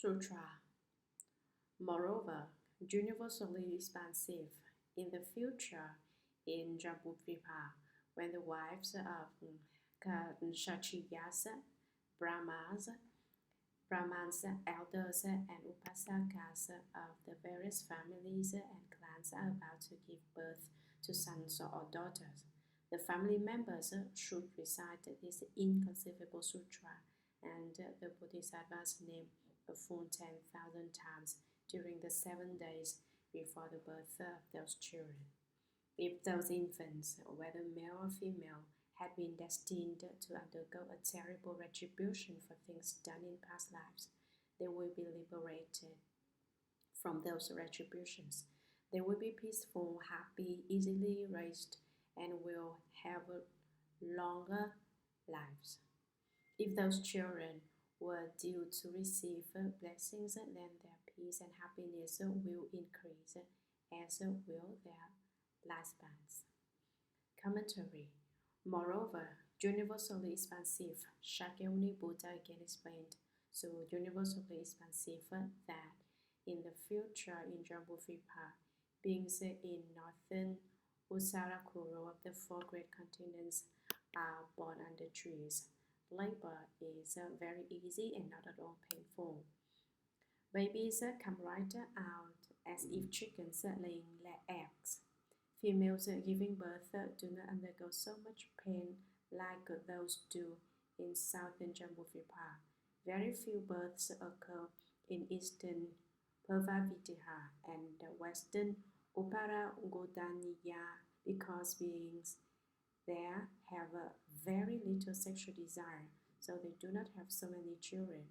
Sutra. Moreover, universally expansive, in the future, in Jambudvipa, when the wives of Kshatriyas, Brahmas, elders, and upasakas of the various families and clans are about to give birth to sons or daughters, the family members should recite this inconceivable sutra and the Bodhisattva's name a full 10,000 times during the 7 days before the birth of those children. If those infants, whether male or female, had been destined to undergo a terrible retribution for things done in past lives, they will be liberated from those retributions. They will be peaceful, happy, easily raised, and will have longer lives. If those children were due to receive blessings, then their peace and happiness will increase, as will their lifespans. Commentary. Moreover, universally expansive, Shakyamuni Buddha again explained, so universally expansive that in the future in Jambudvipa, beings in northern Uttarakuru of the 4 great continents are born under trees. Labor is very easy and not at all painful. Babies come right out as if chickens laying eggs. Females giving birth do not undergo so much pain like those do in southern Jambudvipa. Very few births occur in eastern Purvavidya and western Uparagodaniya because beings there have a very little sexual desire, so they do not have so many children.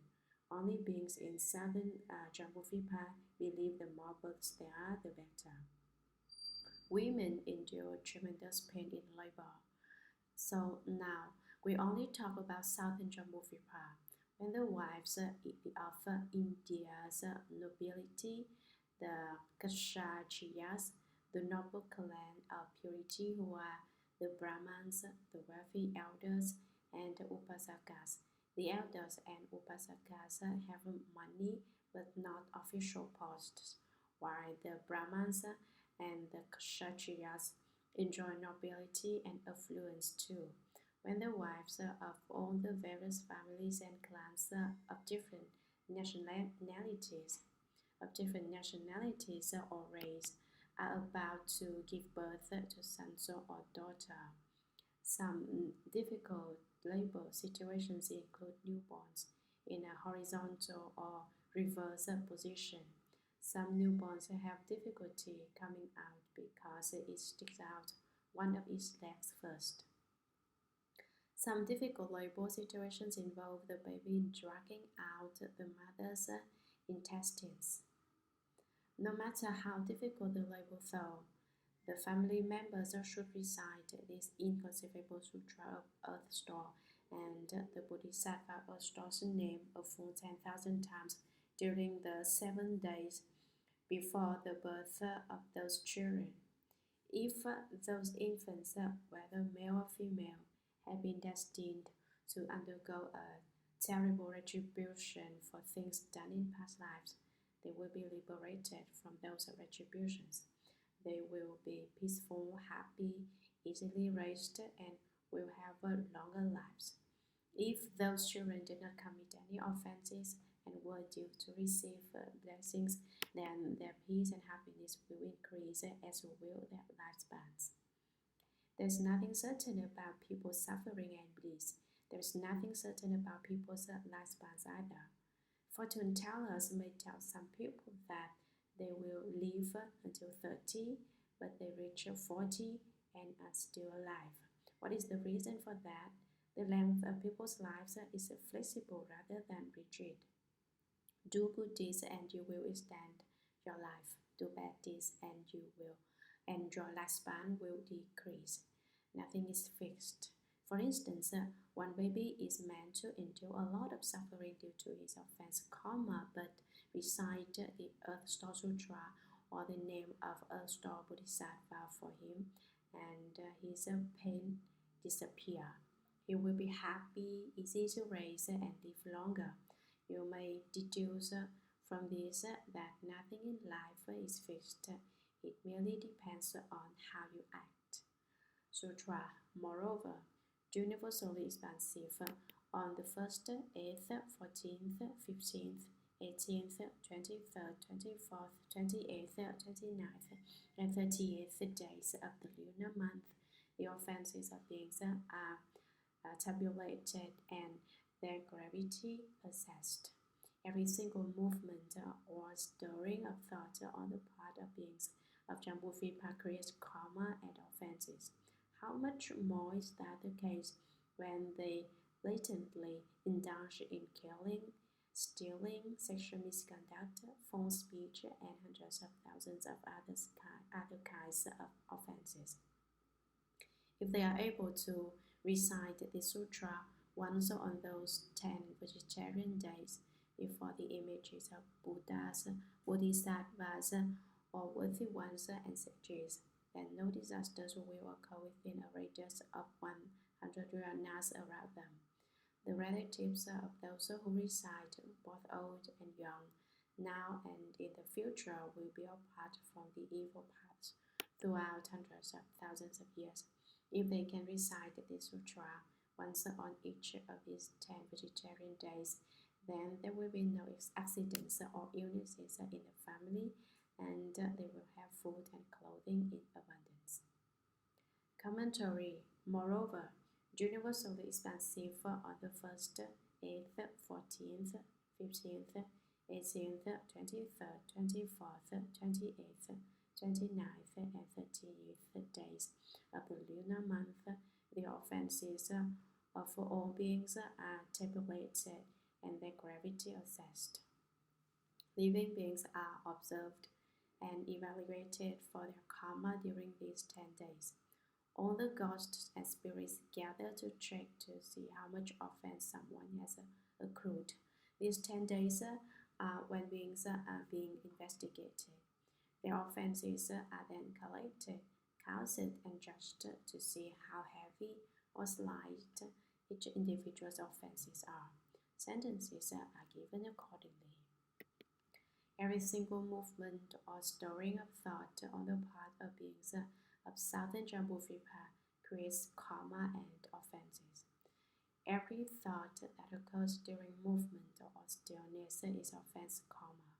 Only beings in southern Jambudvipa believe the more births there are, the better. Women endure tremendous pain in labor. So now, we only talk about southern Jambudvipa. When the wives of India's nobility, the Kshatriyas, the noble clan of purity who are the Brahmans, the wealthy elders, and the upasakas. The elders and upasakas have money but not official posts, while the Brahmans and the Kshatriyas enjoy nobility and affluence too. When the wives of all the various families and clans of different nationalities or race are about to give birth to sons or daughter, some difficult labor situations include newborns in a horizontal or reverse position. Some newborns have difficulty coming out because it sticks out one of its legs first. Some difficult labor situations involve the baby dragging out the mother's intestines. No matter how difficult the labor though, the family members should recite this inconceivable sutra of earth store and the Bodhisattva earth store's name a full 10,000 times during the 7 days before the birth of those children. If those infants, whether male or female, have been destined to undergo a terrible retribution for things done in past lives, they will be liberated from those retributions. They will be peaceful, happy, easily raised, and will have longer lives. If those children did not commit any offenses and were due to receive blessings, then their peace and happiness will increase, as will their lifespans. There's nothing certain about people's suffering and bliss. There's nothing certain about people's lifespans either. Fortune tellers may tell some people that they will live until 30, but they reach 40 and are still alive. What is the reason for that? The length of people's lives is flexible rather than rigid. Do good deeds and you will extend your life. Do bad deeds and your lifespan will decrease. Nothing is fixed. For instance, one baby is meant to endure a lot of suffering due to his offense karma, but recite the Earth Store Sutra or the name of Earth Store Bodhisattva for him, and his pain disappear. He will be happy, easy to raise, and live longer. You may deduce from this that nothing in life is fixed. It merely depends on how you act. Sutra, moreover, universally expansive on the 1st, 8th, 14th, 15th, 18th, 23rd, 24th, 28th, 29th, and 30th days of the lunar month. The offenses of beings are tabulated and their gravity assessed. Every single movement or stirring of thought on the part of beings of Jambudvipa creates karma and offenses. How much more is that the case when they blatantly indulge in killing, stealing, sexual misconduct, false speech, and hundreds of thousands of other kinds of offenses? If they are able to recite the sutra once on those 10 vegetarian days before the images of Buddhas, Bodhisattvas, or worthy ones and sages, then no disasters will occur within a radius of 100 yuranas around them. The relatives of those who recite, both old and young, now and in the future, will be apart from the evil paths throughout hundreds of thousands of years. If they can recite the sutra once on each of these 10 vegetarian days, then there will be no accidents or illnesses in the family, and they will have food and clothing in abundance. Commentary. Moreover, universally expansive on the 1st, 8th, 14th, 15th, 18th, 23rd, 24th, 28th, 29th, and 30th days of the lunar month, the offenses of all beings are tabulated and their gravity assessed. Living beings are observed and evaluated for their karma during these 10 days. All the ghosts and spirits gather to check to see how much offense someone has accrued. These 10 days are when beings are being investigated. Their offenses are then collected, counted, and judged to see how heavy or slight each individual's offenses are. Sentences are given accordingly. Every single movement or stirring of thought on the part of beings of southern Jambudvipa creates karma and offenses. Every thought that occurs during movement or stillness is offense karma.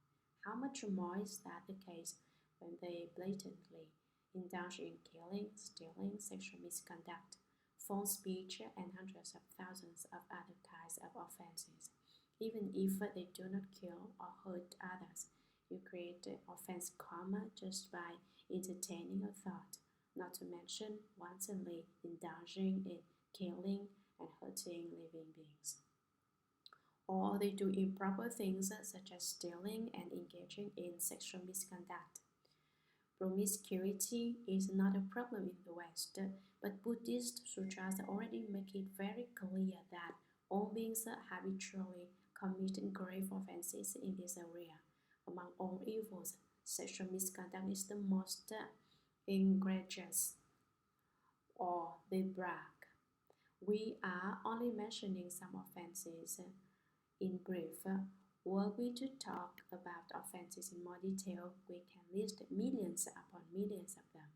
How much more is that the case when they blatantly indulge in killing, stealing, sexual misconduct, false speech, and hundreds of thousands of other kinds of offenses? Even if they do not kill or hurt others, you create offense karma just by entertaining a thought, not to mention wantonly indulging in killing and hurting living beings. Or they do improper things such as stealing and engaging in sexual misconduct. Promiscuity is not a problem in the West, but Buddhist sutras already make it very clear that all beings habitually commit grave offenses in this area. Among all evils, sexual misconduct is the most egregious, or they brag. We are only mentioning some offenses in brief. Were we to talk about offenses in more detail, we can list millions upon millions of them.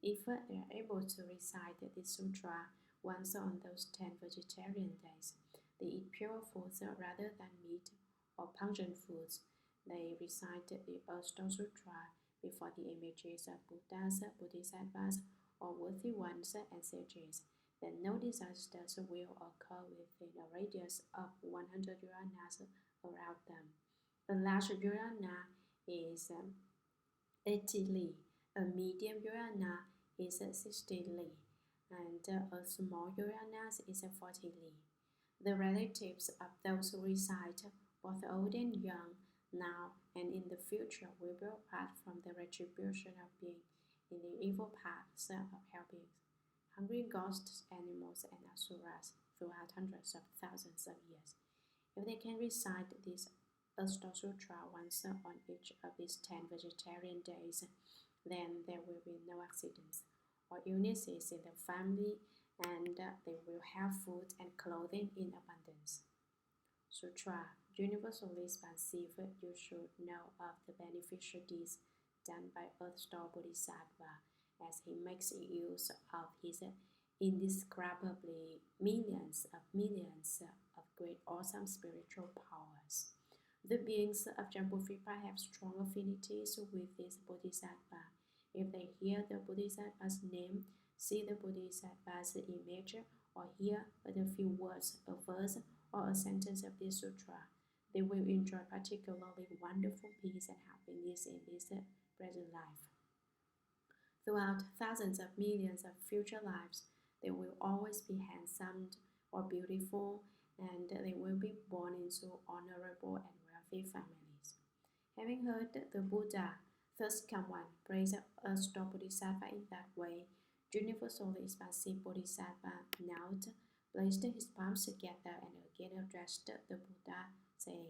If they are able to recite the sutra once on those 10 vegetarian days, they eat pure foods rather than meat or pungent foods. They recite the Ashta Sutra before the images of Buddhas, Bodhisattvas, or worthy ones and sages. Then no disasters will occur within a radius of 100 yuranas around them. A large yurana is 80 li, a medium yurana is 60 li, and a small yurana is 40 li. The relatives of those who recite, both old and young, now and in the future, will be apart from the retribution of being in the evil paths of hell beings, hungry ghosts, animals, and asuras throughout hundreds of thousands of years. If they can recite this Ashta Sutra once on each of these 10 vegetarian days, then there will be no accidents or illnesses in the family, and they will have food and clothing in abundance. Sutra, universally expansive, you should know of the beneficial deeds done by Earth-Star Bodhisattva as he makes use of his indescribably millions of great awesome spiritual powers. The beings of Jambudvipa have strong affinities with this Bodhisattva. If they hear the Bodhisattva's name, see the Bodhisattva's image, or hear but a few words, a verse, or a sentence of this sutra, they will enjoy particularly wonderful peace and happiness in this present life. Throughout thousands of millions of future lives, they will always be handsome or beautiful, and they will be born into honorable and wealthy families. Having heard the Buddha, thus come one, praise Earth-Star Bodhisattva in that way, universally expansive Bodhisattva knelt, placed his palms together, and again addressed the Buddha, saying,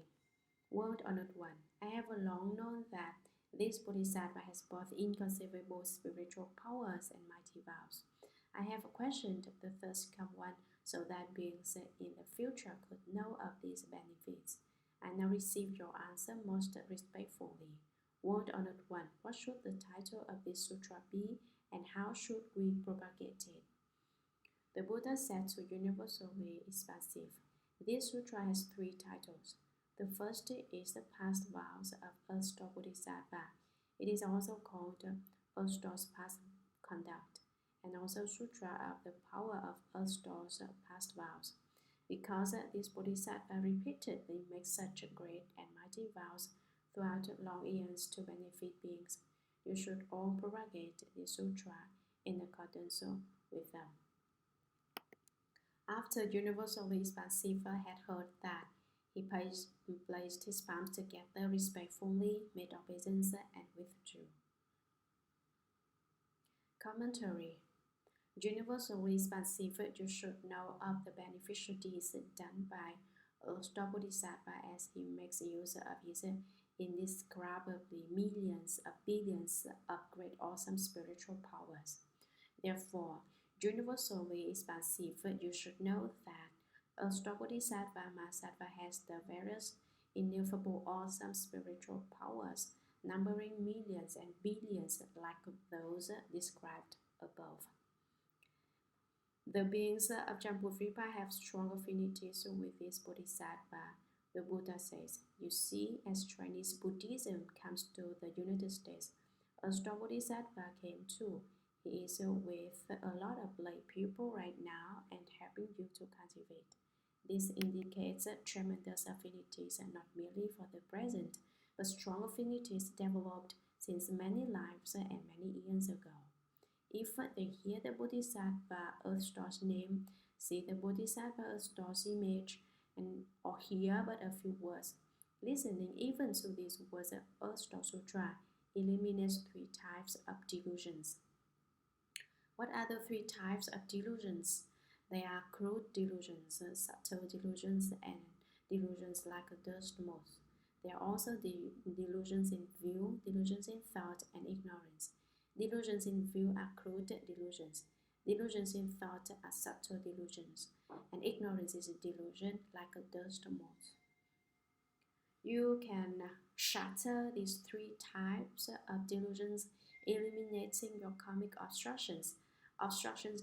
World Honored One, I have long known that this Bodhisattva has both inconceivable spiritual powers and mighty vows. I have questioned the Thirst Come One so that beings in the future could know of these benefits. I now receive your answer most respectfully. World Honored One, what should the title of this sutra be, and how should we propagate it? The Buddha said to universally expansive, this sutra has 3 titles. The first is the past vows of Earth-Star Bodhisattva. It is also called Earth-Star's past conduct, and also Sutra of the power of Earth-Star's past vows. Because this Bodhisattva repeatedly makes such great and mighty vows throughout long eons to benefit beings, you should all propagate this sutra in accordance with them. After universally expansive had heard that, he placed his palms together respectfully, made obeisance, and withdrew. Commentary. Universally expansive, you should know of the beneficial deeds done by Earth-Star Bodhisattva as he makes use of his indescribably millions of billions of great awesome spiritual powers. Therefore, universally expansive, you should know that Earth-Star Bodhisattva has the various ineffable awesome spiritual powers, numbering millions and billions like those described above. The beings of Jambudvipa have strong affinities with this Bodhisattva. The Buddha says, you see, as Chinese Buddhism comes to the United States, Earth-Star Bodhisattva came too. He is with a lot of lay people right now and helping you to cultivate. This indicates tremendous affinities, not merely for the present, but strong affinities developed since many lives and many eons ago. If they hear the Bodhisattva Earth-Star's name, see the Bodhisattva Earth-Star's image, or hear but a few words, listening even to these words of Earth-Star Sutra eliminates 3 types of delusions. What are the 3 types of delusions? They are crude delusions, subtle delusions, and delusions like a dust moth. There are also delusions in view, delusions in thought, and ignorance. Delusions in view are crude delusions. Delusions in thought are subtle delusions, and ignorance is a delusion like a dust moth. You can shatter these 3 types of delusions, eliminating your karmic obstructions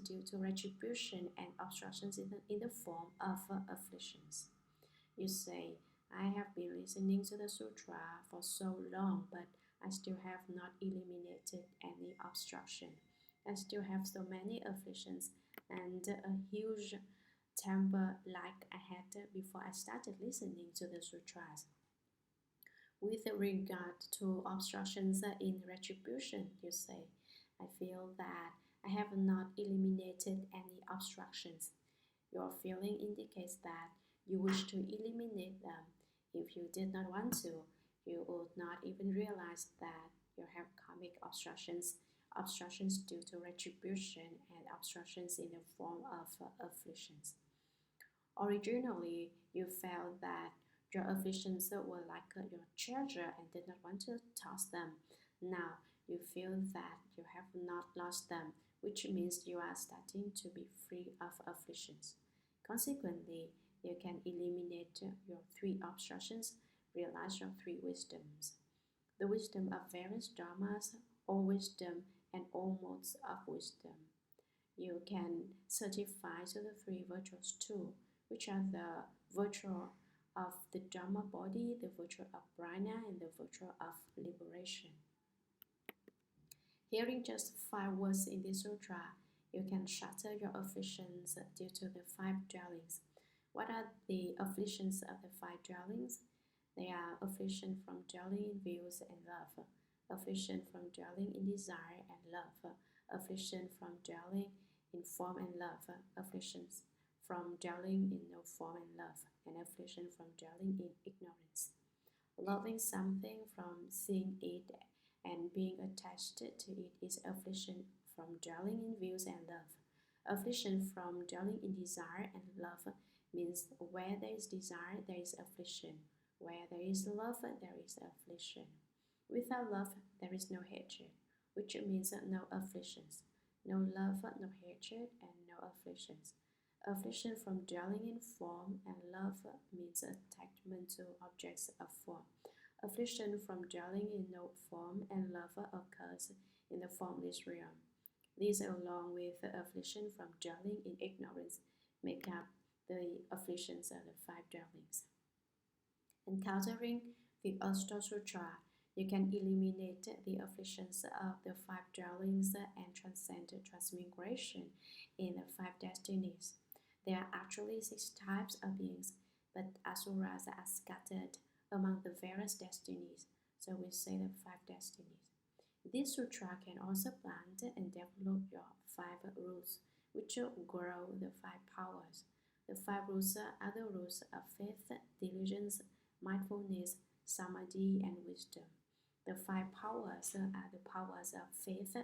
due to retribution, and obstructions in the form of afflictions. You say, I have been listening to the sutra for so long, but I still have not eliminated any obstruction. I still have so many afflictions and a huge temper like I had before I started listening to the sutras. With regard to obstructions in retribution, you say, I feel that I have not eliminated any obstructions. Your feeling indicates that you wish to eliminate them. If you did not want to, you would not even realize that you have karmic obstructions due to retribution, and obstructions in the form of afflictions. Originally, you felt that your afflictions were like your treasure and did not want to toss them. Now, you feel that you have not lost them, which means you are starting to be free of afflictions. Consequently, You can eliminate your 3 obstructions, realize your 3 wisdoms. The wisdom of various dharmas, all wisdom, and all modes of wisdom. You can certify to the 3 virtues too, which are the virtue of the Dharma body, the virtue of prana, and the virtue of liberation. Hearing just 5 words in this sutra, you can shatter your afflictions due to the 5 dwellings. What are the afflictions of the 5 dwellings? They are affliction from dwelling in views and love, affliction from dwelling in desire and love, affliction from dwelling in form and love, afflictions from dwelling in no form and love, and affliction from dwelling in ignorance. Loving something from seeing it and being attached to it is affliction from dwelling in views and love. Affliction from dwelling in desire and love means where there is desire, there is affliction. Where there is love, there is affliction. Without love, there is no hatred, which means no afflictions. No love, no hatred, and no afflictions. Affliction from dwelling in form and love means attachment to objects of form. Affliction from dwelling in no form and love occurs in the formless realm. These, along with the affliction from dwelling in ignorance, make up the afflictions of the 5 dwellings. Encountering the Ashta Sutra, you can eliminate the afflictions of the 5 dwellings and transcend transmigration in the 5 destinies. There are actually 6 types of beings, but asuras are scattered among the various destinies, so we say the 5 destinies. This sutra can also plant and develop your 5 rules, which will grow the 5 powers. The 5 rules are the rules of faith, diligence, mindfulness, samadhi, and wisdom. The 5 powers are the powers of faith,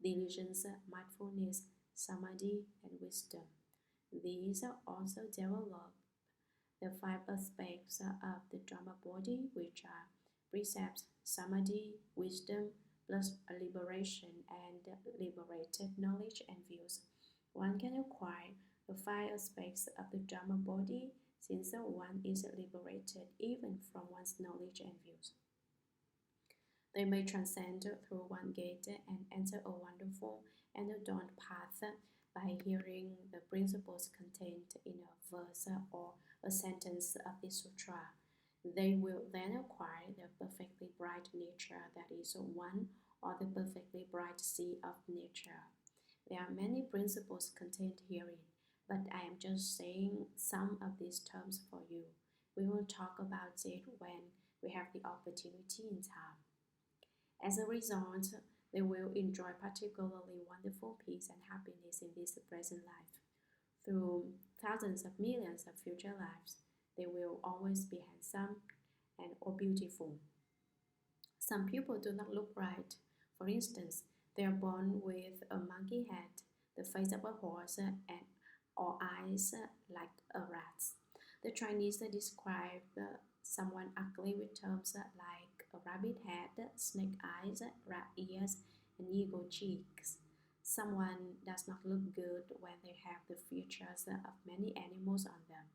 diligence, mindfulness, samadhi, and wisdom. These also develop the 5 aspects of the Dharma body, which are precepts, samadhi, wisdom, plus liberation and liberated knowledge and views. One can acquire the 5 aspects of the Dharma body since one is liberated even from one's knowledge and views. They may transcend through one gate and enter a wonderful and adorned path by hearing the principles contained in a verse or a sentence of the sutra. They will then acquire the perfectly bright nature that is one, or the perfectly bright sea of nature. There are many principles contained herein, but I am just saying some of these terms for you. We will talk about it when we have the opportunity in time. As a result, they will enjoy particularly wonderful peace and happiness in this present life. Through thousands of millions of future lives, they will always be handsome and or beautiful. Some people do not look right. For instance, they are born with a monkey head, the face of a horse, or eyes like a rat's. The Chinese describe someone ugly with terms like a rabbit head, snake eyes, rat ears, and eagle cheeks. Someone does not look good when they have the features of many animals on them.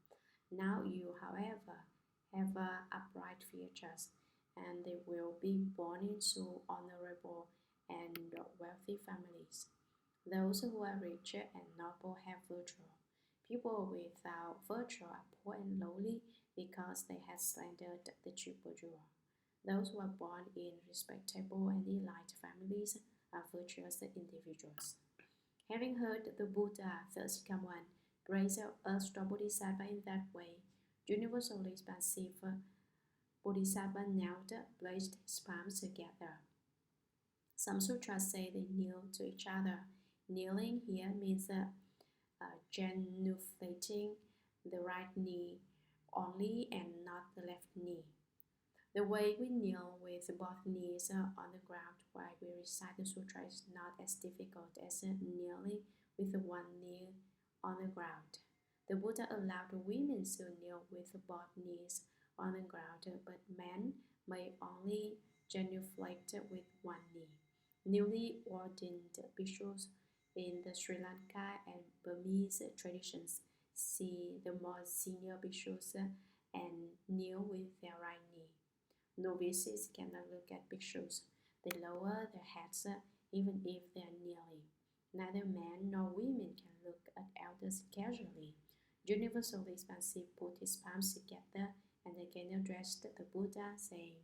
Now you, however, have upright features, and they will be born into honorable and wealthy families. Those who are rich and noble have virtue. People without virtue are poor and lowly because they have slandered the triple jewel. Those who are born in respectable and elite families are virtuous individuals. Having heard the Buddha, thus come one, praise Ashta Bodhisattva in that way, universally expansive Bodhisattva knelt, placed his palms together. Some sutras say they kneel to each other. Kneeling here means genuflecting the right knee only and not the left knee. The way we kneel with both knees on the ground while we recite the sutra is not as difficult as kneeling with one knee on the ground. The Buddha allowed women to kneel with both knees on the ground, but men may only genuflect with one knee. Newly ordained bhikshus in the Sri Lanka and Burmese traditions see the more senior bhikshus and kneel with their right knee. Novices cannot look at bhikshus. They lower their heads even if they are kneeling. Neither men nor women can look at elders casually. Universally expansive put his palms together and again addressed the Buddha, saying,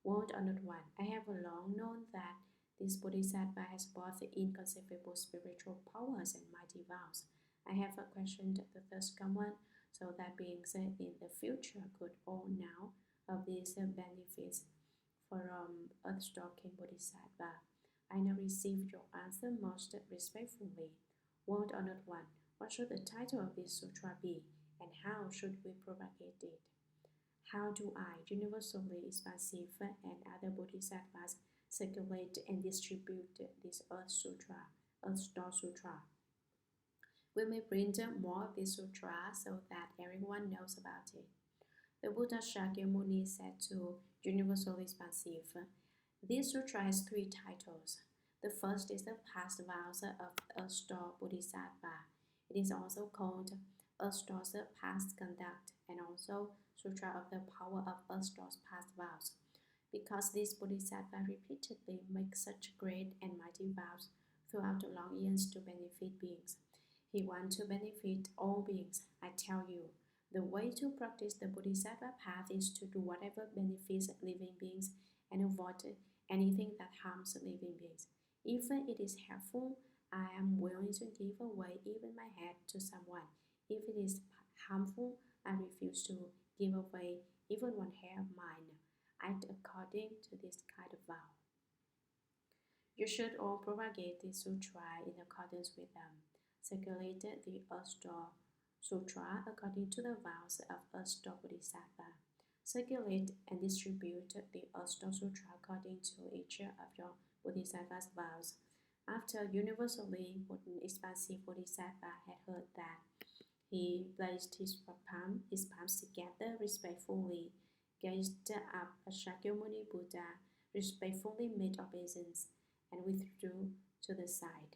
World Honored One, I have long known that this Bodhisattva has both inconceivable spiritual powers and mighty vows. I have questioned the first one, so that beings in the future could all now of these benefits from earth-stalking Bodhisattva. I now receive your answer most respectfully. World Honored One, what should the title of this sutra be, and how should we propagate it? How do I, universally expansive, and other Bodhisattvas circulate and distribute this Earth Star Sutra? We may print more of this sutra so that everyone knows about it. The Buddha Shakyamuni said to Universally Expansive, this sutra has 3 titles. The first is the past vows of Earth-star Bodhisattva. It is also called Earth-star's past conduct and also Sutra of the power of Earth-star's past vows. Because this Bodhisattva repeatedly makes such great and mighty vows throughout the long years to benefit beings, he wants to benefit all beings. I tell you, the way to practice the Bodhisattva path is to do whatever benefits living beings and avoid anything that harms living beings. If it is helpful, I am willing to give away even my head to someone. If it is harmful, I refuse to give away even one hair of mine. Act according to this kind of vow. You should all propagate this sutra in accordance with them. Circulate the Earth-star Sutra according to the vows of Earth-star Bodhisattva. Circulate and distribute the Earth-star Sutra according to each of your Bodhisattva's vows. After universally expansive Bodhisattva had heard that, he placed his palms together respectfully, gazed up at Shakyamuni Buddha, respectfully made obeisance, and withdrew to the side.